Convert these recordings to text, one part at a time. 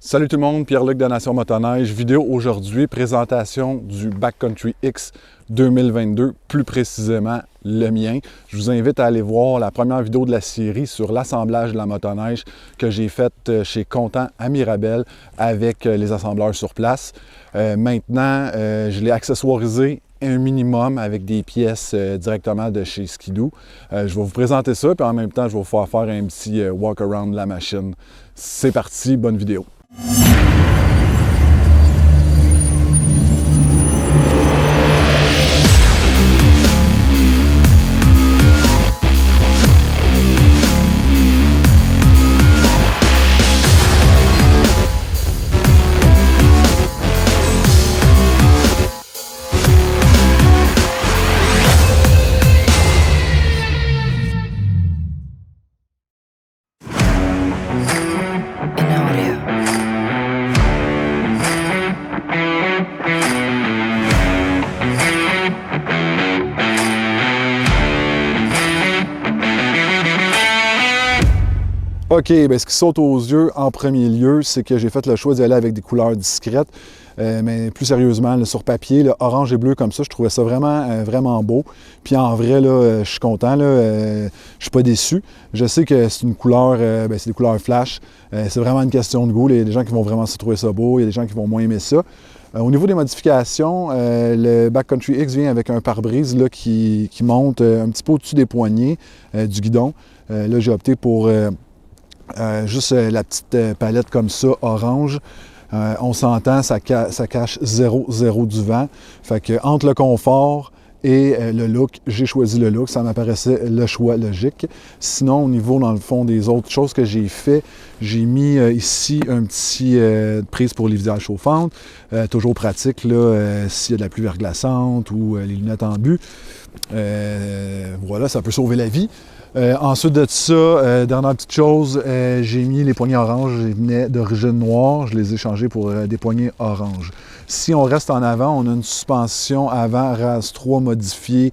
Salut tout le monde, Pierre-Luc de Nation Motoneige. Vidéo aujourd'hui, présentation du Backcountry X 2022, plus précisément le mien. Je vous invite à aller voir la première vidéo de la série sur l'assemblage de la motoneige que j'ai faite chez Content à Mirabel avec les assembleurs sur place. Maintenant, je l'ai accessoirisé un minimum avec des pièces directement de chez Skidoo. Je vais vous présenter ça, puis en même temps, je vais vous faire un petit walk-around de la machine. C'est parti, bonne vidéo. OK, bien, ce qui saute aux yeux en premier lieu, c'est que j'ai fait le choix d'y aller avec des couleurs discrètes. Mais plus sérieusement, là, sur papier, là, orange et bleu comme ça, je trouvais ça vraiment beau. Puis en vrai, là, je suis content, là, je suis pas déçu. Je sais que c'est une couleur, c'est des couleurs flash. C'est vraiment une question de goût. Il y a des gens qui vont vraiment se trouver ça beau, il y a des gens qui vont moins aimer ça. Au niveau des modifications, le Backcountry X vient avec un pare-brise là, qui monte un petit peu au-dessus des poignées du guidon. Là, j'ai opté pour juste la petite palette comme ça, orange. On s'entend, ça cache 0 du vent. Fait que entre le confort et le look, j'ai choisi le look. Ça m'apparaissait le choix logique. Sinon, au niveau, dans le fond, des autres choses que j'ai fait, j'ai mis ici un petit prise pour les visages chauffantes. Toujours pratique là, s'il y a de la pluie verglaçante ou les lunettes en but. Voilà, ça peut sauver la vie. Ensuite de ça, dernière petite chose, j'ai mis les poignées orange, ils venaient d'origine noire, je les ai changés pour des poignées orange. Si on reste en avant, on a une suspension avant RAS3 modifiée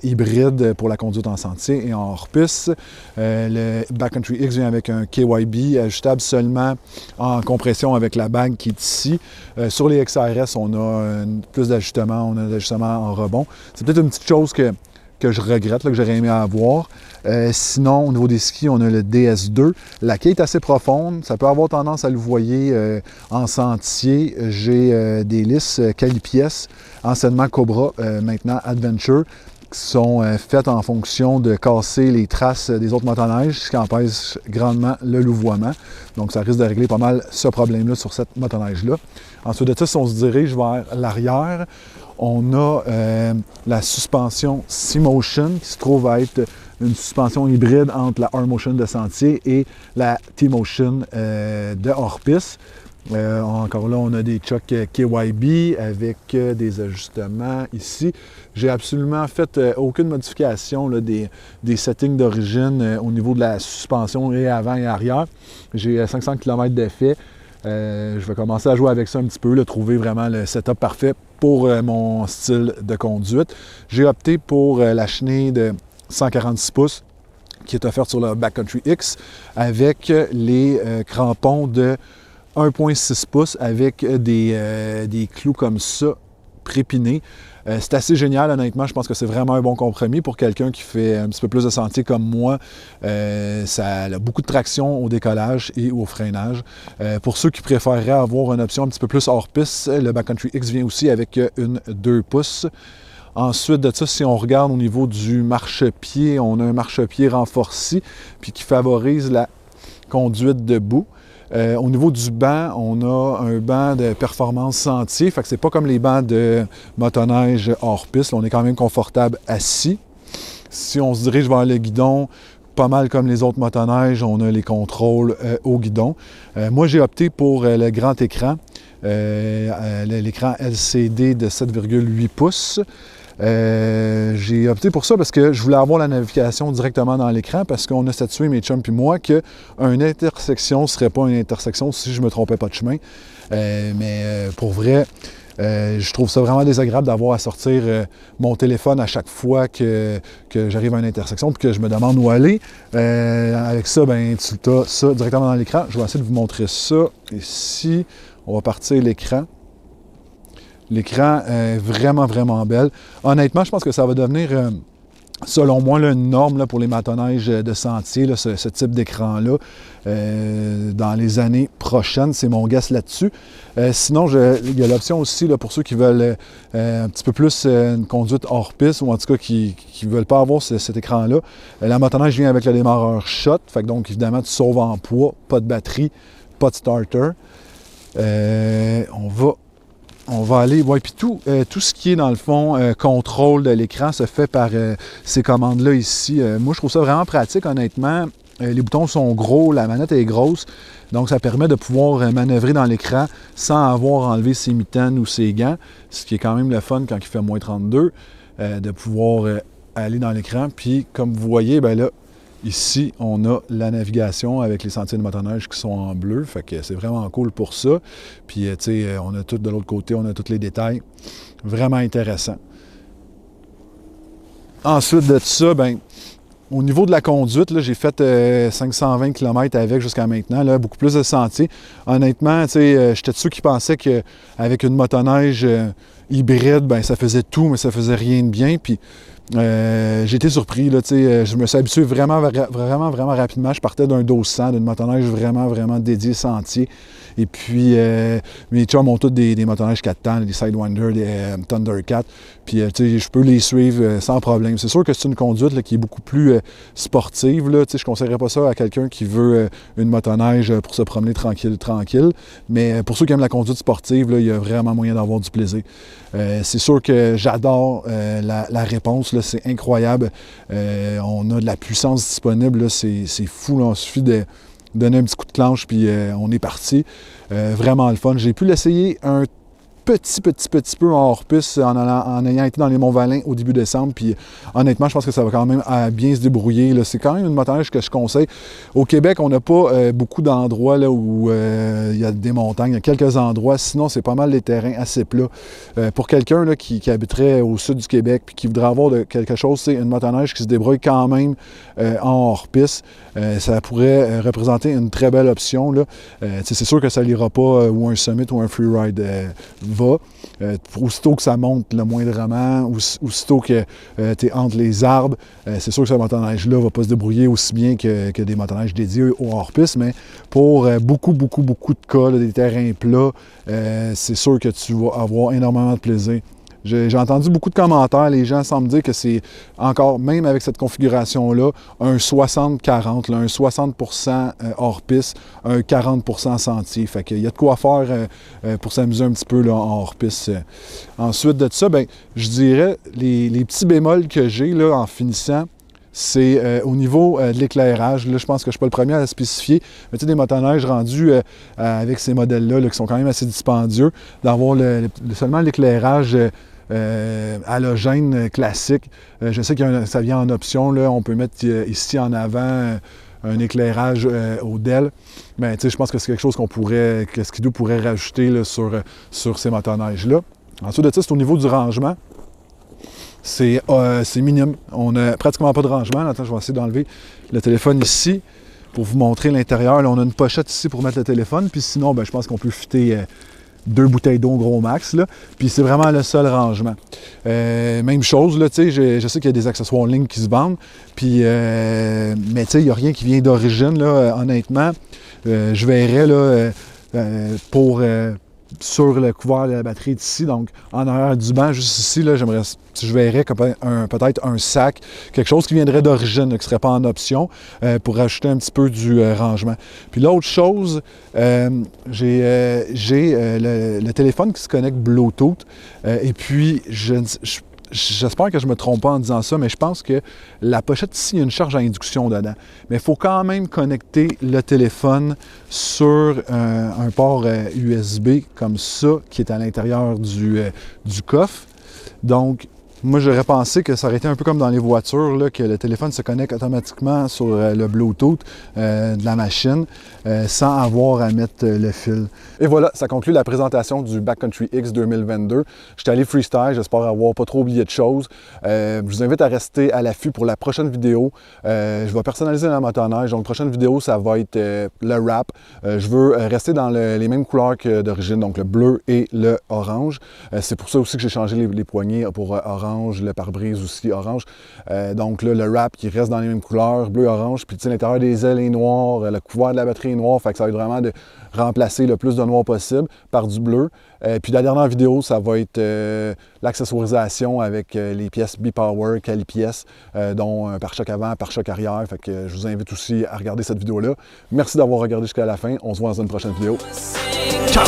hybride pour la conduite en sentier et en hors-piste. Le Backcountry X vient avec un KYB ajustable seulement en compression avec la bague qui est ici. Sur les XRS, on a plus d'ajustements, on a d'ajustements en rebond. C'est peut-être une petite chose que je regrette, là, que j'aurais aimé avoir. Sinon, au niveau des skis, on a le DS2. La quai est assez profonde. Ça peut avoir tendance à le voyer en sentier. J'ai des lisses calipièces, anciennement Cobra, maintenant Adventure, qui sont faites en fonction de casser les traces des autres motoneiges, ce qui empêche grandement le louvoiement. Donc, ça risque de régler pas mal ce problème-là sur cette motoneige-là. Ensuite de ça, si on se dirige vers l'arrière, on a la suspension C-Motion qui se trouve à être une suspension hybride entre la R-Motion de sentier et la T-Motion de hors-piste. Encore là, on a des chocs KYB avec des ajustements ici. J'ai absolument fait aucune modification là, des settings d'origine au niveau de la suspension et avant et arrière. J'ai 500 km d'effet. Je vais commencer à jouer avec ça un petit peu, là, trouver vraiment le setup parfait pour mon style de conduite. J'ai opté pour la chenille de 146 pouces qui est offerte sur le Backcountry X avec les crampons de 1,6 pouces avec des clous comme ça prépinés. C'est assez génial, honnêtement. Je pense que c'est vraiment un bon compromis pour quelqu'un qui fait un petit peu plus de sentier comme moi. Ça a beaucoup de traction au décollage et au freinage. Pour ceux qui préféreraient avoir une option un petit peu plus hors-piste, le Backcountry X vient aussi avec une 2 pouces. Ensuite de ça, si on regarde au niveau du marchepied, on a un marchepied renforcé puis qui favorise la conduite debout. Au niveau du banc, on a un banc de performance sentier, fait que c'est pas comme les bancs de motoneige hors piste. On est quand même confortable assis. Si on se dirige vers le guidon, pas mal comme les autres motoneiges, on a les contrôles au guidon. Moi, j'ai opté pour le grand écran, l'écran LCD de 7,8 pouces. J'ai opté pour ça parce que je voulais avoir la navigation directement dans l'écran parce qu'on a statué, mes chums et moi, qu'une intersection ne serait pas une intersection si je ne me trompais pas de chemin. Mais pour vrai, Je trouve ça vraiment désagréable d'avoir à sortir mon téléphone à chaque fois que j'arrive à une intersection et que je me demande où aller. Avec ça, ben, tu as ça directement dans l'écran. Je vais essayer de vous montrer ça ici. On va partir l'écran. L'écran est vraiment, vraiment belle. Honnêtement, je pense que ça va devenir, selon moi, là, une norme là, pour les motoneiges de sentier, là, ce type d'écran-là, dans les années prochaines. C'est mon guess là-dessus. Sinon, il y a l'option aussi là, pour ceux qui veulent un petit peu plus une conduite hors piste, ou en tout cas qui ne veulent pas avoir cet écran-là. La motoneige vient avec le démarreur shot, fait que donc évidemment, tu sauves en poids, pas de batterie, pas de starter. On va aller, ouais, puis tout ce qui est dans le fond contrôle de l'écran se fait par ces commandes-là ici. Moi, je trouve ça vraiment pratique, honnêtement. Les boutons sont gros, la manette est grosse, donc ça permet de pouvoir manœuvrer dans l'écran sans avoir enlevé ses mitaines ou ses gants, ce qui est quand même le fun quand il fait moins 32, de pouvoir aller dans l'écran. Puis, comme vous voyez, ben là, ici, on a la navigation avec les sentiers de motoneige qui sont en bleu. Fait que c'est vraiment cool pour ça. Puis, tu sais, on a tout de l'autre côté, on a tous les détails. Vraiment intéressant. Ensuite de ça, ben, au niveau de la conduite, là, j'ai fait 520 km avec jusqu'à maintenant, là, beaucoup plus de sentiers. Honnêtement, tu sais, j'étais de ceux qui pensaient qu'avec une motoneige hybride, ben, ça faisait tout, mais ça faisait rien de bien. Puis, j'ai été surpris, là, je me suis habitué vraiment rapidement. Je partais d'un 1200, d'une motoneige vraiment dédiée sentier. Et puis, mes chums ont tous des motoneiges 4 temps, des Sidewinder, des Thundercat. Puis, je peux les suivre sans problème. C'est sûr que c'est une conduite là, qui est beaucoup plus sportive. Là, je ne conseillerais pas ça à quelqu'un qui veut une motoneige pour se promener tranquille. Mais pour ceux qui aiment la conduite sportive, là, il y a vraiment moyen d'avoir du plaisir. C'est sûr que j'adore la réponse. Là, c'est incroyable. On a de la puissance disponible. Là, c'est fou. Là, il suffit de donner un petit coup de clenche, puis on est parti. Vraiment le fun. J'ai pu l'essayer un petit peu en hors-piste en ayant été dans les Monts-Valin au début décembre. Puis honnêtement, je pense que ça va quand même bien se débrouiller. Là. C'est quand même une motoneige que je conseille. Au Québec, on n'a pas beaucoup d'endroits là, où il y a des montagnes. Il y a quelques endroits. Sinon, c'est pas mal des terrains assez plats. Pour quelqu'un là, qui habiterait au sud du Québec puis qui voudrait avoir quelque chose, c'est une motoneige qui se débrouille quand même en hors-piste. Ça pourrait représenter une très belle option. Là. C'est sûr que ça n'ira pas où un Summit ou un Freeride va. Aussitôt que ça monte le moindrement, aussitôt que tu es entre les arbres, c'est sûr que ce motoneige-là ne va pas se débrouiller aussi bien que des motoneiges dédiés au hors-piste, mais pour beaucoup de cas, là, des terrains plats, c'est sûr que tu vas avoir énormément de plaisir. J'ai entendu beaucoup de commentaires, les gens semblent dire que c'est encore, même avec cette configuration-là, un 60-40, un 60% hors-piste, un 40% sentier. Fait qu'il y a de quoi faire pour s'amuser un petit peu là, en hors-piste. Ensuite de ça, ben, je dirais, les petits bémols que j'ai là, en finissant, c'est au niveau de l'éclairage. Là, je pense que je ne suis pas le premier à le spécifier, mais tu sais, des motoneiges rendus avec ces modèles-là qui sont quand même assez dispendieux, d'avoir seulement l'éclairage halogène classique. Je sais que ça vient en option. Là, on peut mettre ici en avant un éclairage au DEL. Mais je pense que c'est quelque chose que Ski-Doo pourrait rajouter là, sur ces motoneiges-là. Ensuite de ça, c'est au niveau du rangement. C'est minime. On n'a pratiquement pas de rangement. Attends, je vais essayer d'enlever le téléphone ici pour vous montrer l'intérieur. Là, on a une pochette ici pour mettre le téléphone. Puis sinon, ben, je pense qu'on peut fitter 2 bouteilles d'eau gros max. Là. Puis c'est vraiment le seul rangement. Même chose, là, je sais qu'il y a des accessoires en ligne qui se vendent. Puis, mais il n'y a rien qui vient d'origine, là, honnêtement. Je verrais là, sur le couvert de la batterie d'ici, donc en arrière du banc, juste ici, là, je verrais peut-être un sac, quelque chose qui viendrait d'origine, qui ne serait pas en option, pour rajouter un petit peu du rangement. Puis l'autre chose, j'ai le téléphone qui se connecte Bluetooth, et puis j'espère que je ne me trompe pas en disant ça, mais je pense que la pochette ici, il y a une charge à induction dedans. Mais il faut quand même connecter le téléphone sur un port USB comme ça, qui est à l'intérieur du coffre. Donc, Moi, j'aurais pensé que ça aurait été un peu comme dans les voitures, là, que le téléphone se connecte automatiquement sur le Bluetooth de la machine sans avoir à mettre le fil. Et voilà, ça conclut la présentation du Backcountry X 2022. J'étais allé freestyle, j'espère avoir pas trop oublié de choses. Je vous invite à rester à l'affût pour la prochaine vidéo. Je vais personnaliser la motoneige. Donc, la prochaine vidéo, ça va être le wrap. Je veux rester dans les mêmes couleurs que d'origine, donc le bleu et le orange. C'est pour ça aussi que j'ai changé les poignées pour orange, le pare-brise aussi orange. Donc là, le wrap qui reste dans les mêmes couleurs, bleu-orange, puis l'intérieur des ailes est noir, le couvert de la batterie est noir, fait que ça va être vraiment de remplacer le plus de noir possible par du bleu. Puis la dernière vidéo, ça va être l'accessoirisation avec les pièces B-Power, Calipièces, dont un pare-choc avant, pare-choc arrière. Fait que je vous invite aussi à regarder cette vidéo-là. Merci d'avoir regardé jusqu'à la fin. On se voit dans une prochaine vidéo. Ciao!